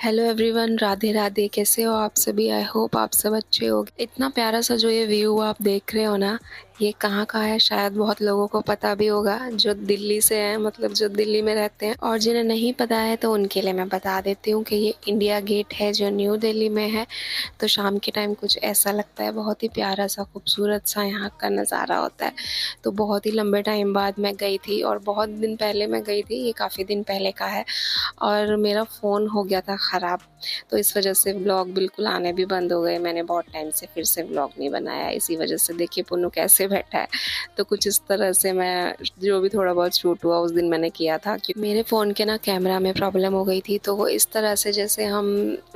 Hello everyone, Radhe Radhe. कैसे हो आप सभी? आई होप आप सब अच्छे हो। इतना प्यारा सा जो ये व्यू आप देख रहे हो ना, ये कहाँ का है शायद बहुत लोगों को पता भी होगा जो दिल्ली से हैं, मतलब जो दिल्ली में रहते हैं। और जिन्हें नहीं पता है तो उनके लिए मैं बता देती हूँ कि ये इंडिया गेट है जो न्यू दिल्ली में है। तो शाम के टाइम कुछ ऐसा लगता है, बहुत ही प्यारा सा खूबसूरत सा यहाँ का नज़ारा होता है। तो बहुत ही लंबे टाइम बाद मैं गई थी और बहुत दिन पहले मैं गई थी, ये काफ़ी दिन पहले का है। और मेरा फ़ोन हो गया था ख़राब, तो इस वजह से व्लॉग बिल्कुल आने भी बंद हो गए। मैंने बहुत टाइम से फिर से व्लॉग नहीं बनाया, इसी वजह से देखिए पुन्नू कैसे बैठा है। तो कुछ इस तरह से मैं जो भी थोड़ा बहुत शूट हुआ उस दिन मैंने किया था कि मेरे फ़ोन के ना कैमरा में प्रॉब्लम हो गई थी। तो वो इस तरह से जैसे हम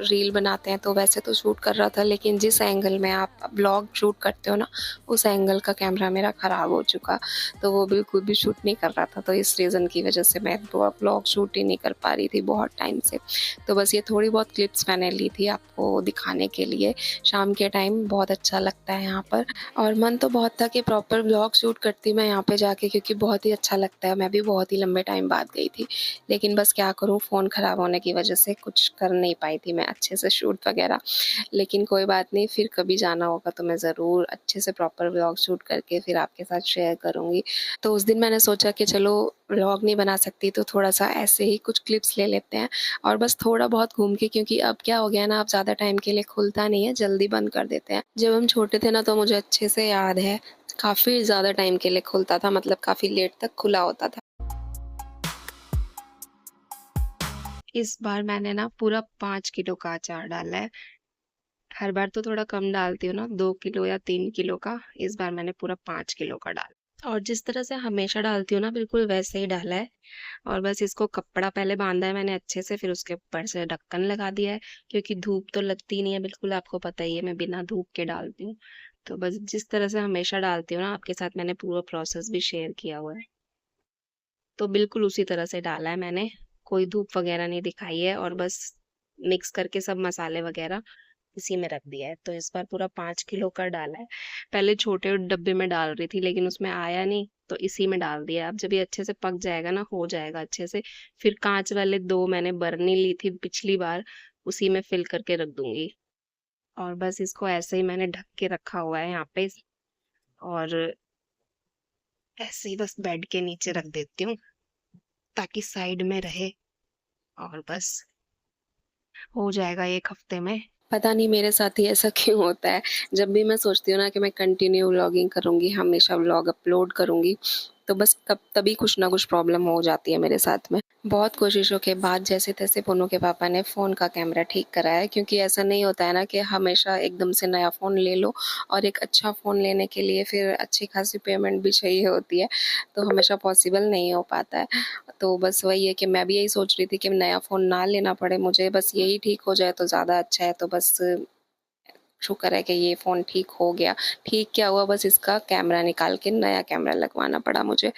रील बनाते हैं तो वैसे तो शूट कर रहा था, लेकिन जिस एंगल में आप व्लॉग शूट करते हो ना, उस एंगल का कैमरा मेरा ख़राब हो चुका। तो वो बिल्कुल भी शूट नहीं कर रहा था। तो इस रीज़न की वजह से मैं व्लॉग शूट ही नहीं कर पा रही थी बहुत टाइम से। तो बस ये थोड़ी बहुत क्लिप्स मैंने ली थी आपको दिखाने के लिए। शाम के टाइम बहुत अच्छा लगता है यहाँ पर, और मन तो बहुत था कि प्रॉपर व्लॉग शूट करती मैं यहाँ पे जाके, क्योंकि बहुत ही अच्छा लगता है। मैं भी बहुत ही लंबे टाइम बाद गई थी, लेकिन बस क्या करूँ, फ़ोन ख़राब होने की वजह से कुछ कर नहीं पाई थी मैं अच्छे से शूट वगैरह। लेकिन कोई बात नहीं, फिर कभी जाना होगा तो मैं ज़रूर अच्छे से प्रॉपर व्लॉग शूट करके फिर आपके साथ शेयर करूँगी। तो उस दिन मैंने सोचा कि चलो व्लॉग नहीं बना सकती तो थोड़ा-सा ऐसे ही कुछ क्लिप्स ले लेते हैं, और बस थोड़ा बहुत घूम के, क्योंकि अब क्या हो गया है ना, अब ज़्यादा टाइम के लिए खुलता नहीं है, जल्दी बंद कर देते हैं। जब हम छोटे थे ना तो मुझे अच्छे से याद है, काफ़ी ज़्यादा टाइम के लिए खुलता था, मतलब काफ़ी लेट तक खुला होता था। इस बार मैंने ना पूरा 5 किलो का अचार डाला है। हर बार तो थोड़ा कम डालती हूँ ना, 2 किलो या 3 किलो का। इस बार मैंने पूरा 5 किलो का डाला, और जिस तरह से हमेशा डालती हूँ ना बिल्कुल वैसे ही डाला है। और बस इसको कपड़ा पहले बांधा है मैंने अच्छे से, फिर उसके ऊपर से ढक्कन लगा दिया है, क्योंकि धूप तो लगती नहीं है बिल्कुल, आपको पता ही है मैं बिना धूप के डालती हूँ। तो बस जिस तरह से हमेशा डालती हूँ ना, आपके साथ मैंने पूरा प्रोसेस भी शेयर किया हुआ है। तो बिल्कुल उसी तरह से डाला है मैंने, कोई धूप वगैरह नहीं दिखाई है, और बस मिक्स करके सब मसाले वगैरह इसी में रख दिया है। तो इस बार पूरा 5 किलो का डाला है। पहले छोटे डब्बे में डाल रही थी लेकिन उसमें आया नहीं, तो इसी में डाल दिया। अब जब ये अच्छे से पक जाएगा ना, हो जाएगा अच्छे से, फिर कांच वाले 2 मैंने बरनी ली थी पिछली बार, उसी में फिल करके रख दूंगी। और बस इसको ऐसे ही मैंने ढक के रखा हुआ है यहाँ पे, और ऐसे ही बस बेड के नीचे रख देती हूँ ताकि साइड में रहे, और बस हो जाएगा 1 हफ्ते में। पता नहीं मेरे साथ ही ऐसा क्यों होता है, जब भी मैं सोचती हूँ ना कि मैं कंटिन्यू व्लॉगिंग करूँगी, हमेशा व्लॉग अपलोड करूँगी, तो बस कब तभी कुछ ना कुछ प्रॉब्लम हो जाती है मेरे साथ में। बहुत कोशिशों के बाद जैसे तैसे पुन्नू के पापा ने फ़ोन का कैमरा ठीक कराया, क्योंकि ऐसा नहीं होता है ना कि हमेशा एकदम से नया फ़ोन ले लो, और एक अच्छा फ़ोन लेने के लिए फिर अच्छी खासी पेमेंट भी चाहिए होती है, तो हमेशा पॉसिबल नहीं हो पाता है। तो बस वही है कि मैं भी यही सोच रही थी कि नया फ़ोन ना लेना पड़े मुझे, बस यही ठीक हो जाए तो ज़्यादा अच्छा है। तो बस शुक्र है कि ये फ़ोन ठीक हो गया। ठीक क्या हुआ, बस इसका कैमरा निकाल के नया कैमरा लगवाना पड़ा मुझे।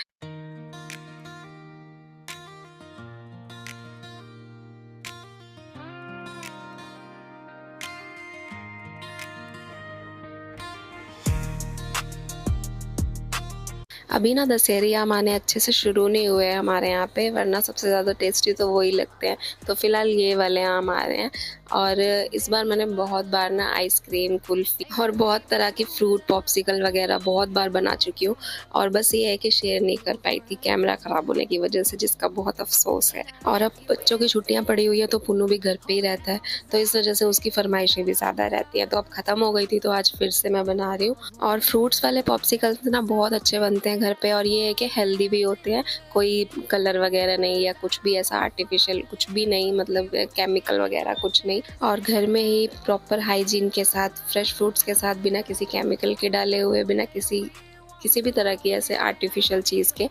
अभी ना दशहरी माने अच्छे से शुरू नहीं हुए हैं हमारे यहाँ पे, वरना सबसे ज़्यादा टेस्टी तो वही लगते हैं। तो फ़िलहाल ये वाले आम आ रहे हैं, और इस बार मैंने बहुत बार ना आइसक्रीम, कुल्फ़ी और बहुत तरह की फ्रूट पॉप्सिकल वगैरह बहुत बार बना चुकी हूँ, और बस ये है कि शेयर नहीं कर पाई थी कैमरा ख़राब होने की वजह से, जिसका बहुत अफ़सोस है। और अब बच्चों की छुट्टियाँ पड़ी हुई है तो पुन्नू भी घर पे ही रहता है, तो इस वजह से उसकी फ़रमाइशें भी ज़्यादा रहती हैं। तो अब ख़त्म हो गई थी तो आज फिर से मैं बना रही हूँ। और फ्रूट्स वाले पॉप्सिकल्स ना बहुत अच्छे बनते हैं घर पे, और ये है कि हेल्दी भी होते हैं, कोई कलर वगैरह नहीं या कुछ भी ऐसा आर्टिफिशियल कुछ भी नहीं, मतलब केमिकल वगैरह कुछ नहीं, और घर में ही प्रॉपर हाइजीन के साथ फ्रेश फ्रूट्स के साथ, बिना किसी केमिकल के डाले हुए, बिना किसी भी तरह की ऐसे आर्टिफिशियल चीज़ के।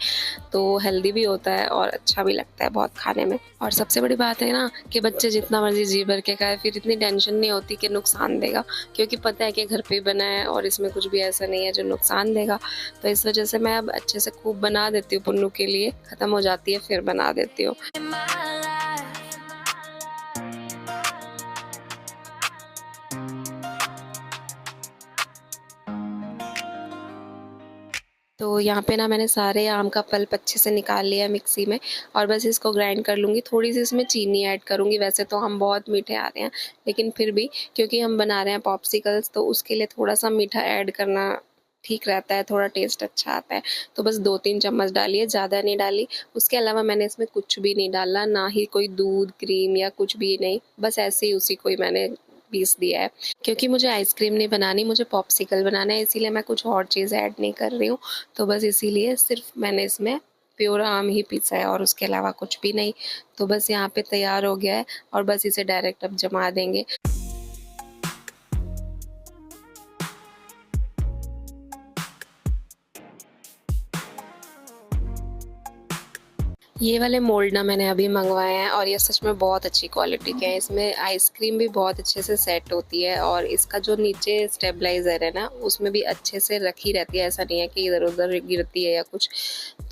तो हेल्दी भी होता है और अच्छा भी लगता है बहुत खाने में। और सबसे बड़ी बात है ना कि बच्चे जितना मर्जी जी भर के खाए, फिर इतनी टेंशन नहीं होती कि नुकसान देगा, क्योंकि पता है कि घर पे ही बना है और इसमें कुछ भी ऐसा नहीं है जो नुकसान देगा। तो इस वजह से मैं अब अच्छे से खूब बना देती हूँ पुन्नू के लिए, ख़त्म हो जाती है फिर बना देती हूँ। तो यहाँ पे ना मैंने सारे आम का पल्प अच्छे से निकाल लिया मिक्सी में और बस इसको ग्राइंड कर लूँगी। थोड़ी सी इसमें चीनी ऐड करूँगी। वैसे तो हम बहुत मीठे आ रहे हैं, लेकिन फिर भी क्योंकि हम बना रहे हैं पॉप्सिकल्स तो उसके लिए थोड़ा-सा मीठा ऐड करना ठीक रहता है, थोड़ा टेस्ट अच्छा आता है। तो बस 2-3 चम्मच डाली है, ज़्यादा नहीं डाली। उसके अलावा मैंने इसमें कुछ भी नहीं डाला, ना ही कोई दूध, क्रीम या कुछ भी नहीं। बस ऐसे ही उसी को ही मैंने पीस दिया है। क्योंकि मुझे आइसक्रीम नहीं बनानी, मुझे पॉप्सिकल बनाना है, इसीलिए मैं कुछ और चीज़ ऐड नहीं कर रही हूँ। तो बस इसीलिए सिर्फ मैंने इसमें प्योर आम ही पीसा है और उसके अलावा कुछ भी नहीं। तो बस यहाँ पे तैयार हो गया है और बस इसे डायरेक्ट अब जमा देंगे। ये वाले मोल्ड ना मैंने अभी मंगवाए हैं और ये सच में बहुत अच्छी क्वालिटी के हैं। इसमें आइसक्रीम भी बहुत अच्छे से सेट होती है और इसका जो नीचे स्टेबलाइज़र है ना उसमें भी अच्छे से रखी रहती है। ऐसा नहीं है कि इधर-उधर गिरती है या कुछ।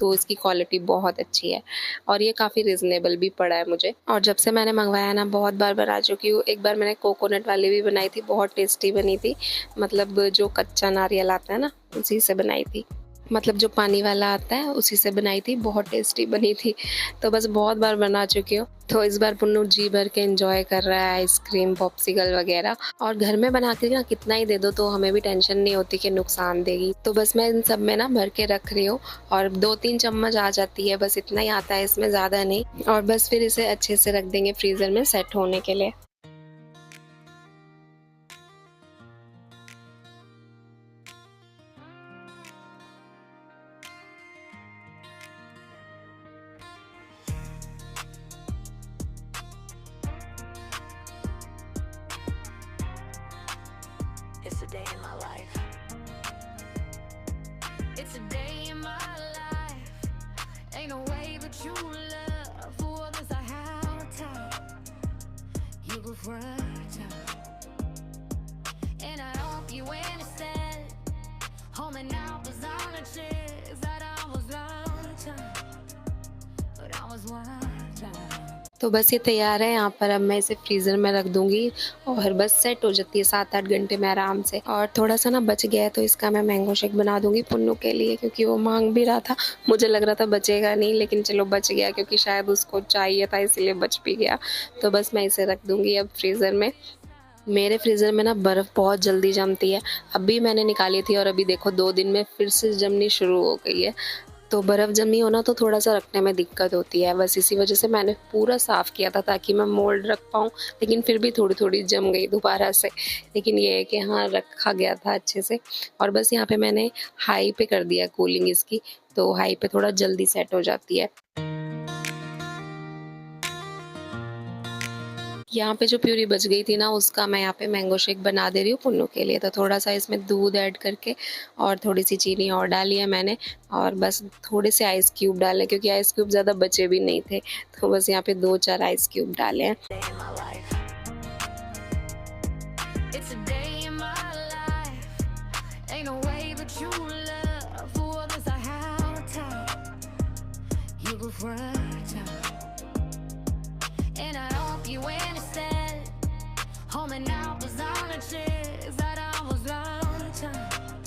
तो इसकी क्वालिटी बहुत अच्छी है और ये काफ़ी रिजनेबल भी पड़ा है मुझे। और जब से मैंने मंगवाया ना बहुत बार बना चुकी हूँ। एक बार मैंने कोकोनट वाली भी बनाई थी, बहुत टेस्टी बनी थी। मतलब जो कच्चा नारियल आता है ना उसी से बनाई थी। मतलब जो पानी वाला आता है उसी से बनाई थी, बहुत टेस्टी बनी थी। तो बस बहुत बार बना चुकी हूँ। तो इस बार पुन्नू जी भर के एंजॉय कर रहा है आइसक्रीम, पॉप्सिकल वगैरह। और घर में बना के ना कितना ही दे दो तो हमें भी टेंशन नहीं होती कि नुकसान देगी। तो बस मैं इन सब में ना भर के रख रही हूँ और 2-3 चम्मच आ जाती है, बस इतना ही आता है, इसमें ज़्यादा नहीं। और बस फिर इसे अच्छे से रख देंगे फ्रीज़र में सेट होने के लिए। It's a day in my life. It's a day in my life. Ain't no way but you love. For others I have time. You go front and I hope you understand. Home and out was on a chance that I was one time, but I was one time. तो बस ये तैयार है। यहाँ पर अब मैं इसे फ्रीज़र में रख दूँगी और बस सेट हो जाती है 7-8 घंटे में आराम से। और थोड़ा-सा ना बच गया है तो इसका मैं मैंगो शेक बना दूँगी पुन्नू के लिए, क्योंकि वो माँग भी रहा था। मुझे लग रहा था बचेगा नहीं, लेकिन चलो बच गया क्योंकि शायद उसको चाहिए था इसलिए बच भी गया। तो बस मैं इसे रख दूँगी अब फ्रीज़र में। मेरे फ्रीज़र में ना बर्फ़ बहुत जल्दी जमती है। अभी मैंने निकाली थी और अभी देखो 2 दिन में फिर से जमनी शुरू हो गई है। तो बर्फ़ जमी हो ना तो थोड़ा-सा रखने में दिक्कत होती है। बस इसी वज़ह से मैंने पूरा साफ़ किया था ताकि मैं मोल्ड रख पाऊँ, लेकिन फिर भी थोड़ी-थोड़ी जम गई दोबारा से। लेकिन ये है कि हाँ, रखा गया था अच्छे से। और बस यहाँ पे मैंने हाई पे कर दिया कूलिंग इसकी, तो हाई पे थोड़ा जल्दी सेट हो जाती है। यहाँ पे जो प्यूरी बच गई थी ना उसका मैं यहाँ पे मैंगो शेक बना दे रही हूँ पुन्नू के लिए। तो थोड़ा-सा इसमें दूध ऐड करके और थोड़ी-सी चीनी और डाली है मैंने और बस थोड़े से आइस क्यूब डाले क्योंकि आइस क्यूब ज़्यादा बचे भी नहीं थे। तो बस यहाँ पे 2-4 आइस क्यूब डाले हैं। Day in my life. It's a day in my life. Ain't no way but you love. For others I have time. You go front and I hope you understand. Home and out was on a chance that I was one time,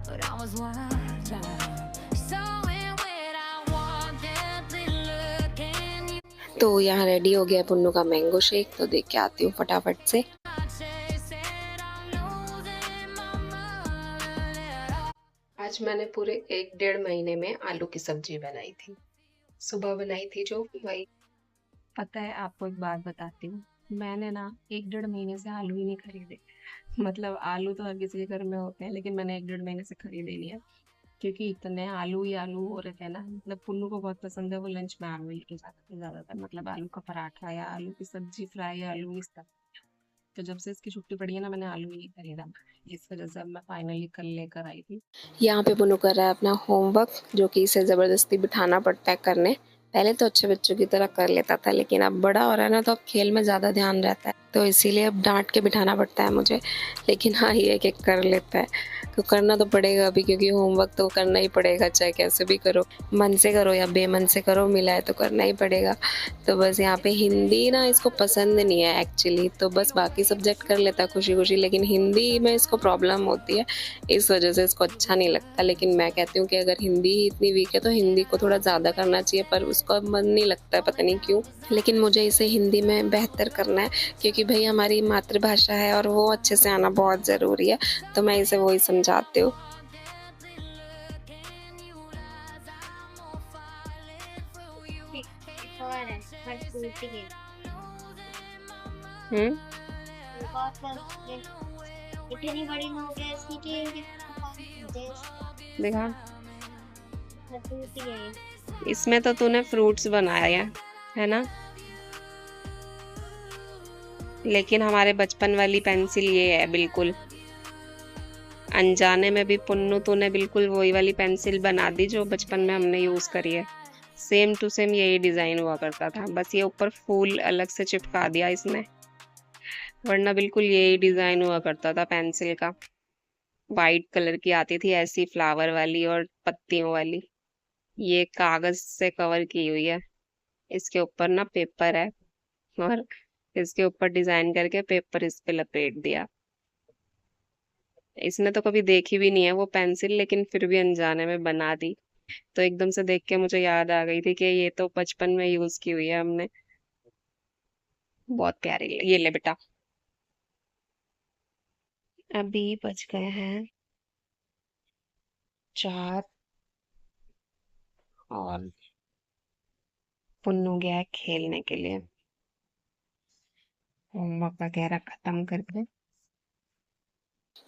but I was one time. So when I walk gently looking you. तो यहाँ ready हो गया पुन्नू का mango shake, तो देख के आती हूँ फटाफट से। आज मैंने पूरे 1-1.5 महीने में आलू की सब्जी बनाई थी। सुबह बनाई थी जो वही। पता है आपको एक बात बताती हूँ, मैंने ना 1-1.5 महीने से आलू ही नहीं खरीदे। मतलब आलू तो हर किसी के घर में होते हैं, लेकिन मैंने 1-1.5 महीने से खरीदे ही नहीं है क्योंकि इतने आलू ही आलू हो रहे थे ना। मतलब पुन्नू को बहुत पसंद है, वो लंच में आलू लेके जाता था ज़्यादातर। मतलब आलू का पराठा या आलू की सब्जी फ्राई या आलू इस तरह। तो जब से इसकी छुट्टी पड़ी है ना मैंने आलू ही नहीं खरीदा। इस वजह से अब मैं फाइनली कल लेकर आई थी। यहाँ पे पुन्नू कर रहा है अपना होमवर्क, जो कि इसे ज़बरदस्ती बिठाना पड़ता है करने। पहले तो अच्छे बच्चों की तरह कर लेता था, लेकिन अब बड़ा हो रहा है ना तो अब खेल में ज़्यादा ध्यान रहता है, तो इसीलिए अब डांट के बिठाना पड़ता है मुझे। लेकिन हाँ ये है कि कर लेता है, तो करना तो पड़ेगा अभी, क्योंकि होमवर्क तो करना ही पड़ेगा, चाहे कैसे भी करो, मन से करो या बेमन से करो, मिला है तो करना ही पड़ेगा। तो बस यहाँ पे हिंदी ना इसको पसंद नहीं है एक्चुअली, तो बस बाकी सब्जेक्ट कर लेता खुशी खुशी, लेकिन हिंदी में इसको प्रॉब्लम होती है, इस वजह से इसको अच्छा नहीं लगता। लेकिन मैं कहती हूँ कि अगर हिंदी ही इतनी वीक है तो हिंदी को थोड़ा ज़्यादा करना चाहिए, पर उसका मन नहीं लगता है, पता नहीं क्यों। लेकिन मुझे इसे हिंदी में बेहतर करना है, क्योंकि भाई हमारी मातृभाषा है और वो अच्छे से आना बहुत ज़रूरी है, तो मैं इसे वही समझाती हूँ। एक और है पर टूट गई। एक और पर इतनी बड़ी हो गई सीटी देखा, पर टूट गई। इसमें तो तूने फ्रूट्स बनाया है ना, लेकिन हमारे बचपन वाली पेंसिल ये है बिल्कुल। अनजाने में भी पुन्नू तूने बिल्कुल वही वाली पेंसिल बना दी जो बचपन में हमने यूज करी है। सेम टू सेम यही डिजाइन हुआ करता था, बस ये ऊपर फूल अलग से चिपका दिया इसने, वरना बिल्कुल यही डिजाइन हुआ करता था पेंसिल का। वाइट कलर की आती थी ऐसी फ्लावर वाली और पत्तियों वाली, ये कागज से कवर की हुई है, इसके ऊपर ना पेपर है और इसके ऊपर डिजाइन करके पेपर इस पे लपेट दिया। इसने तो कभी देखी भी नहीं है वो पेंसिल, लेकिन फिर भी अनजाने में बना दी। तो एकदम से देख के मुझे याद आ गई थी कि ये तो बचपन में यूज की हुई है हमने। बहुत प्यारी, ये ले बेटा। अभी बज गए हैं 4 और पुन्नू गया है खेलने के लिए, होमवर्क वगैरह खत्म करके।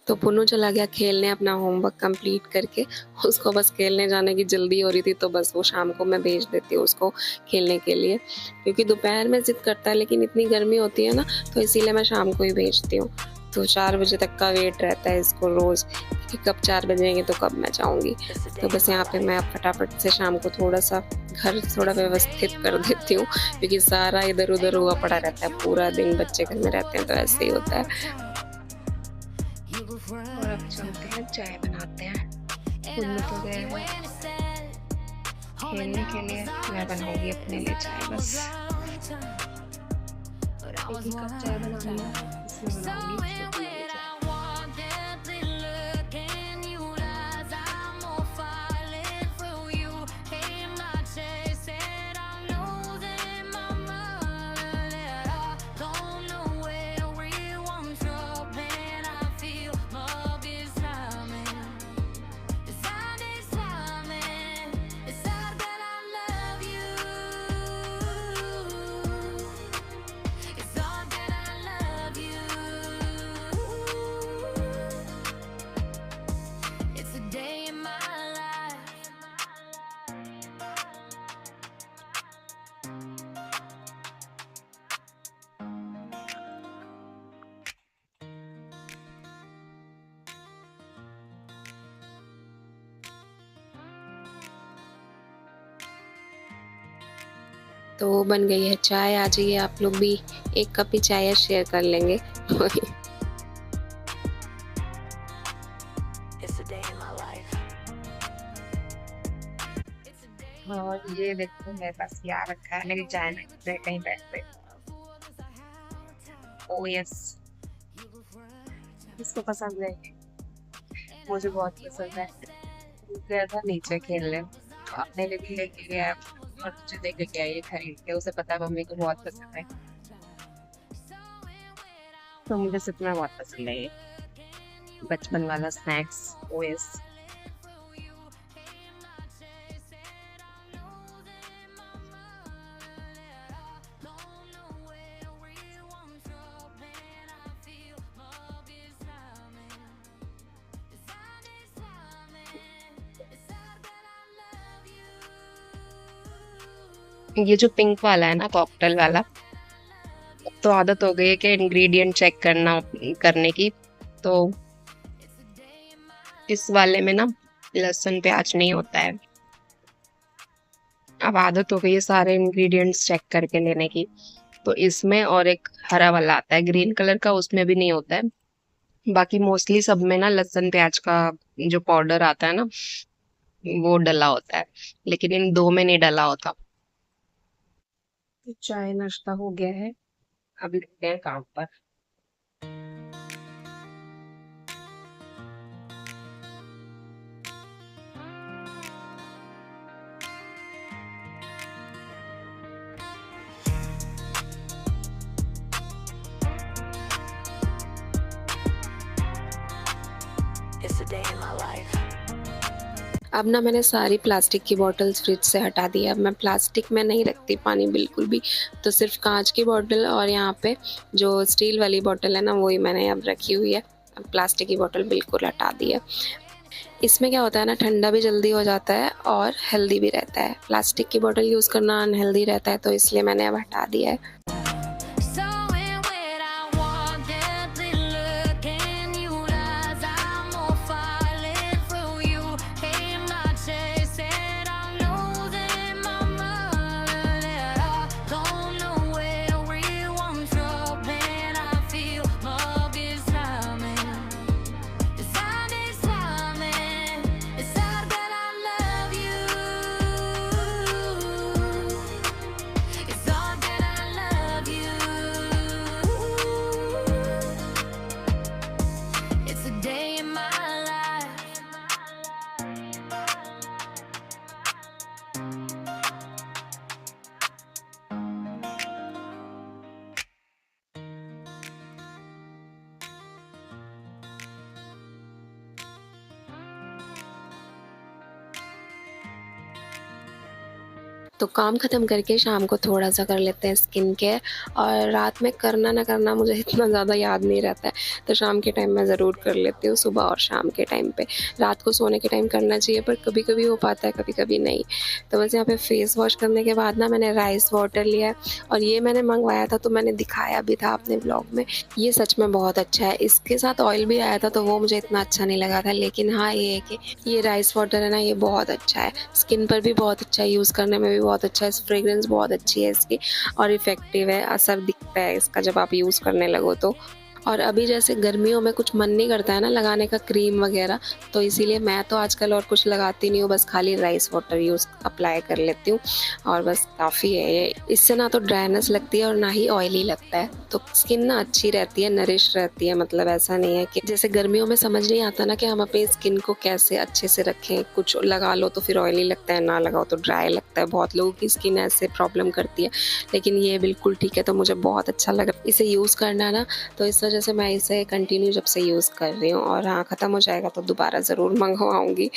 तो पुन्नू चला गया खेलने अपना होमवर्क कंप्लीट करके, उसको बस खेलने जाने की जल्दी हो रही थी, तो बस वो शाम को मैं भेज देती हूँ उसको खेलने के लिए, क्योंकि दोपहर में जिद करता है, लेकिन इतनी गर्मी होती है ना, तो इसीलिए मैं शाम को ही भेजती हूँ। तो 4 बजे तक का वेट रहता है इसको रोज़ कि कब 4 बजेंगे तो कब मैं जाऊँगी। तो बस यहाँ पे मैं फटाफट से शाम को थोड़ा सा घर थोड़ा व्यवस्थित कर देती हूँ, क्योंकि सारा इधर उधर हुआ पड़ा रहता है, पूरा दिन बच्चे घर में रहते हैं तो ऐसे ही होता है। और अब चलते हैं चाय बनाते हैं। पुन्नू तो गए हैं खेलने के लिए, मैं बनाऊंगी अपने लिए चाय। बस एक ही कप चाय बनानी है, इसमें बनाऊंगी छोटी वाली चाय। तो बन गई है चाय, आ जाइए आप लोग भी, एक कप ही चाय शेयर कर लेंगे। और ये देखो मेरे पास क्या रखा है, मेरी चाय में कहीं बैठ पे। ओ यस, इसको पसंद है, मुझे बहुत पसंद है। गया था नीचे खेलने, तो अपने लिए भी लेके गया और मुझे लेके गया ये खरीद के, उसे पता है मम्मी को बहुत पसंद है, तो मुझे सच में बहुत पसंद है ये बचपन वाला स्नैक्स। ओ यस, ये जो पिंक वाला है ना कॉकटेल वाला, तो आदत हो गई है कि इंग्रेडिएंट चेक करने की, तो इस वाले में ना लहसुन प्याज नहीं होता है। अब आदत हो गई है सारे इंग्रेडिएंट्स चेक करके लेने की, तो इसमें और एक हरा वाला आता है ग्रीन कलर का, उसमें भी नहीं होता है। बाकी मोस्टली सब में ना लहसुन प्याज का जो पाउडर आता है ना वो डला होता है, लेकिन इन दो में नहीं डला होता। चाय नाश्ता हो गया है, अब लगते हैं काम पर। अब ना मैंने सारी प्लास्टिक की बॉटल्स फ्रिज से हटा दी है। अब मैं प्लास्टिक में नहीं रखती पानी बिल्कुल भी, तो सिर्फ कांच की बॉटल और यहाँ पे जो स्टील वाली बॉटल है ना वही मैंने अब रखी हुई है। अब प्लास्टिक की बॉटल बिल्कुल हटा दी है। इसमें क्या होता है ना, ठंडा भी जल्दी हो जाता है और हेल्दी भी रहता है। प्लास्टिक की बॉटल यूज़ करना अनहेल्दी रहता है, तो इसलिए मैंने अब हटा दिया है। So when I walk deadly looking you as I'm more falling for you. Came not chasing, I'm losing my mind. And I don't know where we once dropping. I feel love is slamming. It's sad, it's slamming. It's sad that I love you. It's all that I love you. It's a day in my life. तो काम ख़त्म करके शाम को थोड़ा सा कर लेते हैं स्किन केयर, और रात में करना ना करना मुझे इतना ज़्यादा याद नहीं रहता है, तो शाम के टाइम मैं ज़रूर कर लेती हूँ, सुबह और शाम के टाइम पे। रात को सोने के टाइम करना चाहिए, पर कभी कभी हो पाता है, कभी कभी नहीं। तो बस यहाँ पे फेस वॉश करने के बाद ना मैंने राइस वाटर लिया है, और ये मैंने मंगवाया था तो मैंने दिखाया भी था अपने ब्लॉग में। ये सच में बहुत अच्छा है। इसके साथ ऑयल भी आया था तो वो मुझे इतना अच्छा नहीं लगा था, लेकिन हाँ ये है कि ये राइस वाटर है ना, ये बहुत अच्छा है, स्किन पर भी बहुत अच्छा है, यूज़ करने में भी बहुत अच्छा है। फ्रेग्रेंस बहुत अच्छी है इसकी और इफ़ेक्टिव है, असर दिखता है इसका जब आप यूज़ करने लगो तो। और अभी जैसे गर्मियों में कुछ मन नहीं करता है ना लगाने का क्रीम वगैरह, तो इसीलिए मैं तो आजकल और कुछ लगाती नहीं हूँ, बस खाली राइस वाटर यूज़ अप्लाई कर लेती हूँ और बस काफ़ी है ये। इससे ना तो ड्राइनेस लगती है और ना ही ऑयली लगता है, तो स्किन ना अच्छी रहती है, नरिश रहती है। मतलब ऐसा नहीं है कि जैसे गर्मियों में समझ नहीं आता ना कि हम अपनी स्किन को कैसे अच्छे से रखें, कुछ लगा लो तो फिर ऑयली लगता है, ना लगाओ तो ड्राई लगता है। बहुत लोगों की स्किन ऐसे प्रॉब्लम करती है, लेकिन ये बिल्कुल ठीक है, तो मुझे बहुत अच्छा लगा इसे यूज़ करना ना। तो इस वजह से मैं इसे कंटिन्यू जब से यूज़ कर रही हूँ, और हाँ ख़त्म हो जाएगा तो दोबारा ज़रूर मंगवाऊँगी।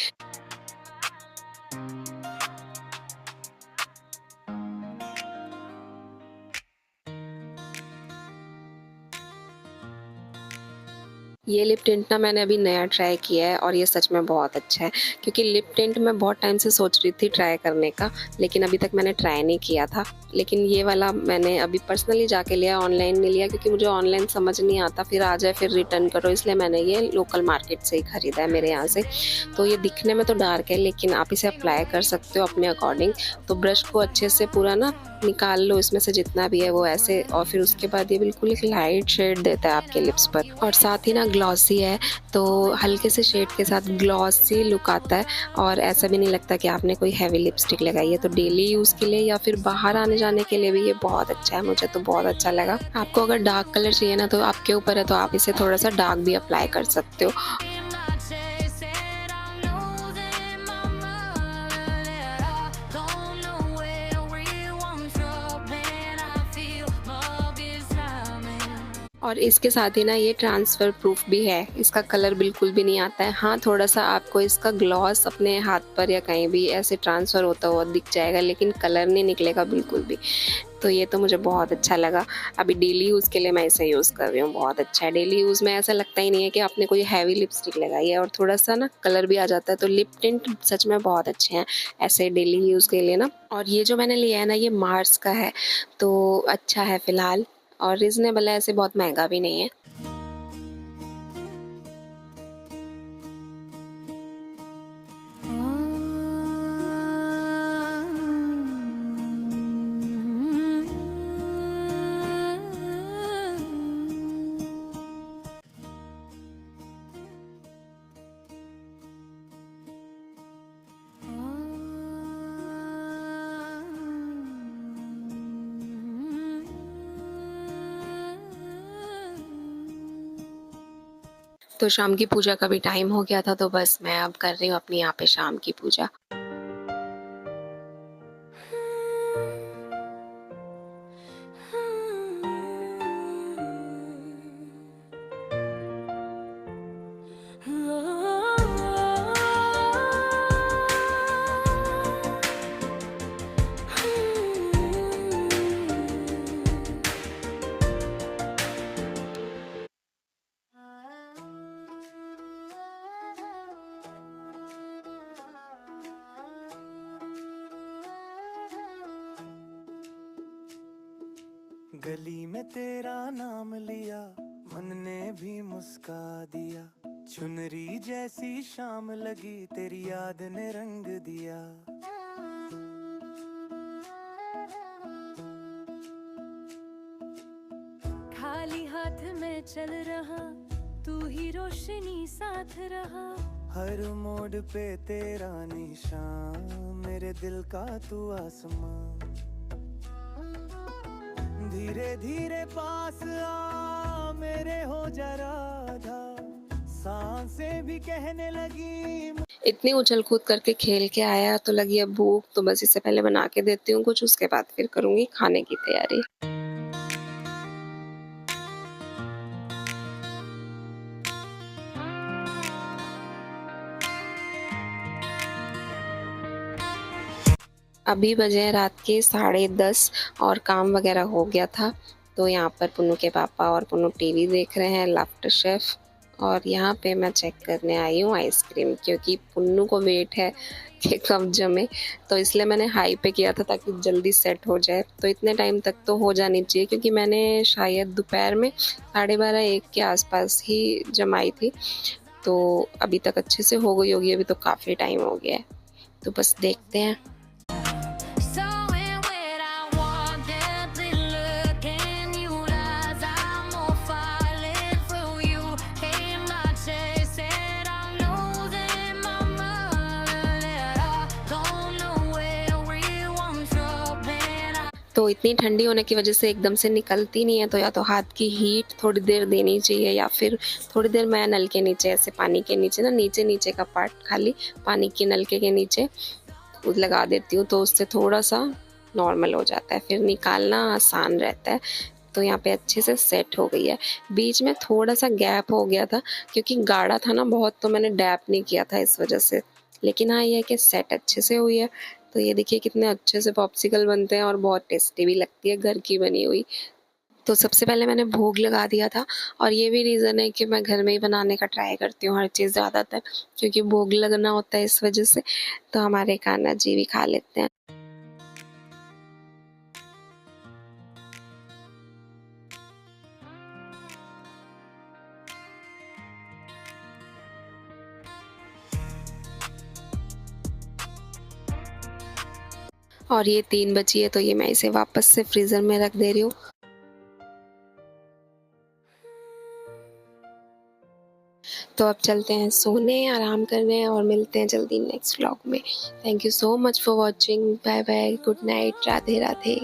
ये लिप टिंट ना मैंने अभी नया ट्राई किया है और ये सच में बहुत अच्छा है, क्योंकि लिप टिंट मैं बहुत टाइम से सोच रही थी ट्राई करने का, लेकिन अभी तक मैंने ट्राई नहीं किया था। लेकिन ये वाला मैंने अभी पर्सनली जाके लिया, ऑनलाइन नहीं लिया, क्योंकि मुझे ऑनलाइन समझ नहीं आता, फिर आ जाए फिर रिटर्न करो, इसलिए मैंने ये लोकल मार्केट से ही ख़रीदा है मेरे यहाँ से। तो ये दिखने में तो डार्क है, लेकिन आप इसे अप्लाई कर सकते हो अपने अकॉर्डिंग। तो ब्रश को अच्छे से पूरा ना निकाल लो इसमें से जितना भी है वो ऐसे, और फिर उसके बाद ये बिल्कुल एक लाइट शेड देता है आपके लिप्स पर, और साथ ही ना ग्लॉसी है, तो हल्के से शेड के साथ ग्लॉसी लुक आता है, और ऐसा भी नहीं लगता कि आपने कोई हैवी लिपस्टिक लगाई है। तो डेली यूज़ के लिए या फिर बाहर आने जाने के लिए भी ये बहुत अच्छा है, मुझे तो बहुत अच्छा लगा। आपको अगर डार्क कलर चाहिए ना तो आपके ऊपर है, तो आप इसे थोड़ा सा डार्क भी अप्लाई कर सकते हो। I'm not chasing, I'm losing my mind. And I don't know where we once dropping. I feel love is slamming. और इसके साथ ही ना ये ट्रांसफ़र प्रूफ भी है, इसका कलर बिल्कुल भी नहीं आता है। हाँ थोड़ा सा आपको इसका ग्लॉस अपने हाथ पर या कहीं भी ऐसे ट्रांसफ़र होता हुआ दिख जाएगा, लेकिन कलर नहीं निकलेगा बिल्कुल भी। तो ये तो मुझे बहुत अच्छा लगा। अभी डेली यूज़ के लिए मैं इसे यूज़ कर रही हूँ, बहुत अच्छा है। डेली यूज़ में ऐसा लगता ही नहीं है कि आपने कोई हैवी लिपस्टिक लगाई है, और थोड़ा सा ना कलर भी आ जाता है। तो लिप टिंट सच में बहुत अच्छे हैं ऐसे डेली यूज़ के लिए ना। और ये जो मैंने लिया है ना, ये मार्स का है, तो अच्छा है फ़िलहाल, और रीज़नेबल है, ऐसे बहुत महंगा भी नहीं है। तो शाम की पूजा का भी टाइम हो गया था, तो बस मैं अब कर रही हूँ अपनी यहाँ पे शाम की पूजा। गली में तेरा नाम लिया, मन ने भी मुस्का दिया। चुनरी जैसी शाम लगी, तेरी याद ने रंग दिया। खाली हाथ में चल रहा, तू ही रोशनी साथ रहा। हर मोड़ पे तेरा निशान, मेरे दिल का तू आसमां। धीरे धीरे पास आ, मेरे हो जा राधा। सांसें भी कहने लगी। इतनी उछल कूद करके खेल के आया तो लगी अब भूख, तो बस इससे पहले बना के देती हूँ कुछ, उसके बाद फिर करूँगी खाने की तैयारी। अभी बजे हैं रात के 10:30 और काम वगैरह हो गया था। तो यहाँ पर पुन्नू के पापा और पुन्नू टीवी देख रहे हैं, लाफ्टर शेफ। और यहाँ पे मैं चेक करने आई हूँ आइसक्रीम, क्योंकि पुन्नू को वेट है कि कब जमे, तो इसलिए मैंने हाई पे किया था ताकि जल्दी सेट हो जाए। तो इतने टाइम तक तो हो जानी चाहिए, क्योंकि मैंने शायद दोपहर में 12:30-1 के आसपास ही जमाई थी। तो अभी तक अच्छे से हो गई होगी, अभी तो काफ़ी टाइम हो गया है। तो बस देखते हैं। So in when I walk deeply looking you eyes, I'm more falling for you. Came my chase and I'm losing my mind. I don't know where we once were. तो इतनी ठंडी होने की वजह से एकदम से निकलती नहीं है, तो या तो हाथ की हीट थोड़ी देर देनी चाहिए, या फिर थोड़ी देर मैं नल के नीचे, ऐसे पानी के नीचे ना, नीचे का पार्ट खाली पानी के नलके के नीचे लगा देती हूँ, तो उससे थोड़ा सा नॉर्मल हो जाता है, फिर निकालना आसान रहता है। तो यहाँ पे अच्छे से सेट हो गई है। बीच में थोड़ा सा गैप हो गया था, क्योंकि गाढ़ा था ना बहुत, तो मैंने डैप नहीं किया था इस वजह से। लेकिन हाँ, ये है कि सेट अच्छे से हुई है। तो ये देखिए कितने अच्छे से पॉप्सिकल बनते हैं, और बहुत टेस्टी भी लगती है घर की बनी हुई। तो सबसे पहले मैंने भोग लगा दिया था, और ये भी रीज़न है कि मैं घर में ही बनाने का ट्राई करती हूँ हर चीज़ ज़्यादातर, क्योंकि भोग लगना होता है इस वजह से। तो हमारे कान्हा जी भी खा लेते हैं। और ये 3 बची है, तो ये मैं इसे वापस से फ्रीज़र में रख दे रही हूँ। तो अब चलते हैं सोने, आराम करने, और मिलते हैं जल्दी नेक्स्ट व्लॉग में। Thank you so much for watching. Bye bye, good night, Radhe Radhe.